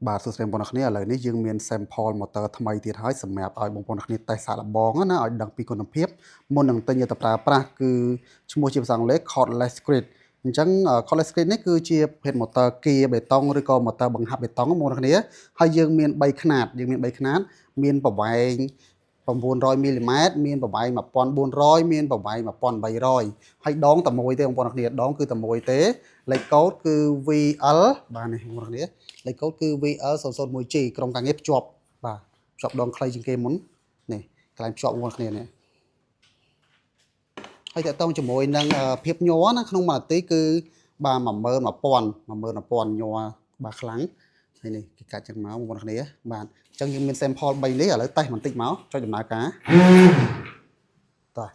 បាទសួស្តីបងប្អូនគ្នាឥឡូវនេះយើងមាន sample motor ថ្មីទៀតហើយសម្រាប់ឲ្យបងប្អូនគ្នាតេស្តសាកល្បងណាឲ្យដឹងពីគុណភាពមុននឹងទិញទៅប្រើប្រាស់គឺឈ្មោះជាភាសាអង់គ្លេស cordless grid អញ្ចឹង cordless grid នេះគឺជាប្រភេទ motor គៀបេតុងឬក៏ motor បង្ហាត់បេតុងបងប្អូនគ្នាហើយយើងមាន3ខ្នាតមានប្រវែង900មីលីម៉ែត្រមានប្រវែង1400មានប្រវែង1300ហើយដងតែមួយទេបងប្អូនគ្នាដងគឺតែមួយទេលេខកូដគឺ VL បាទនេះបងប្អូនគ្នាលេខកូដគឺ VL001G ក្រុមការងារភ្ជាប់បាទភ្ជាប់ដងខ្លីជាងគេមុននេះកន្លែងភ្ជាប់បងប្អូនគ្នានេះហើយតើតើជាមួយនឹងភាពញ័រណាក្នុងមួយនាទីគឺបាទ11000ញ័របាទខ្លាំងហើយនេះគេកាច់ចឹងមកបងប្អូនគ្នាបាទអញ្ចឹងយើងមាន sample 3នេះឥឡូវតេស្តបន្តិចមកចុចដំណើរការតោះ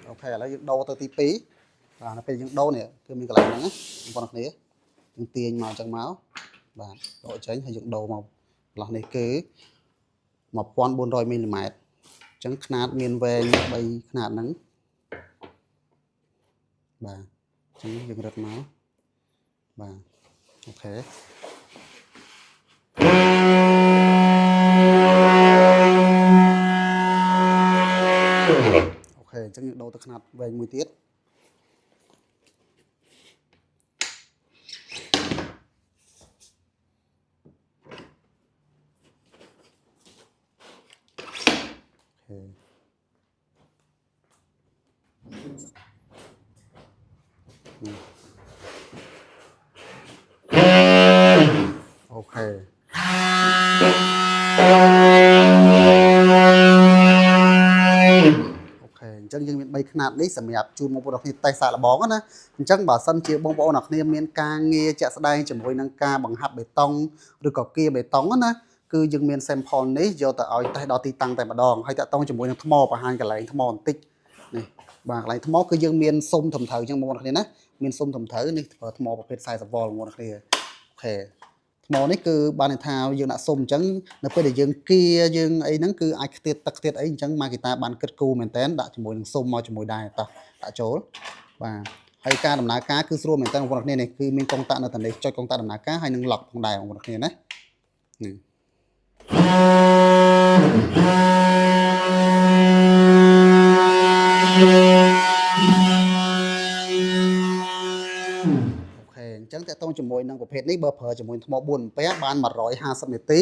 អូខេឥឡូវយើងដូរទៅទី2បាទនៅពេលយើងដូរនេះគឺមានកន្លែងហ្នឹងបងប្អូនគ្នាយើងទាញមកចឹងមកបាទដកចេញហើយយើងដូរមកកន្លោះនេះគឺ1400មីលីម៉ែត្រអញ្ចឹងខ្នាតមានវែង3ខ្នាតហ្នឹងបាទអញ្ចឹងយើងរឹតមកបាទអូខេអញ្ចឹងយើងដូរទៅខ្នាតវែងមួយទៀតអូខេអញ្ចឹងយើងមាន3ខ្នាតនេះសម្រាប់ជូនបងប្អូនគ្នាតេស្តសាកល្បងណាអញ្ចឹងបើសិនជាបងប្អូនគ្នាមានការងារជាក់ស្ដែងជាមួយនឹងការបង្ហាត់បេតុងឬក៏គៀបេតុងណាគឺយើងមាន sample នេះយកទៅឲ្យតេស្តដល់ទីតាំងតែម្ដងហើយតាក់ទងជាមួយនឹងថ្មបង្ហាញកន្លែងថ្មបន្តិចនេះបាទកន្លែងថ្មគឺយើងមានសុំត្រឹមត្រូវអញ្ចឹងបងប្អូនគ្នាណាមានសុំត្រឹមត្រូវនេះថ្មប្រភេទ40 វ៉ុលបងប្អូនគ្នាអូខេថ្មនេះគឺបានន័យថាយើងដាក់សុំអញ្ចឹងនៅពេលដែលយើងគៀយើងអីហ្នឹងគឺអាចខ្ទាតទឹកខ្ទាតអីអញ្ចឹងម៉ាគីតាបានគិតគូរមែនតើដាក់ជាមួយនឹងសុំមកជាមួយដែរតោះដាក់ចូលបាទហើយការដំណើរការគឺស្រួលមែនតើបងប្អូនគ្នានេះគឺមានកុងតាក់នៅតែនេះចុចកុងតាក់ដំណើរការហើយនឹង lock ផងដែរបងប្អូនគ្នាណានេះអញ្ចឹងតើតើជាមួយនឹងប្រភេទនេះបើប្រើជាមួយថ្ម4អំពែបាន150នាទី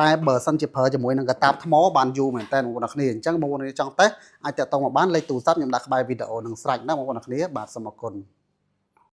តែបើសិនជាប្រើជាមួយនឹងកាតាបថ្មបានយូរមែនតើបងប្អូនគ្នាអញ្ចឹងបងប្អូនចង់តេស្តអាចតេស្តមកបានលេខទូរស័ព្ទខ្ញុំដាក់ក្បែរវីដេអូនឹងស្រេចណាបងប្អូនគ្នាបាទសូមអរគុណ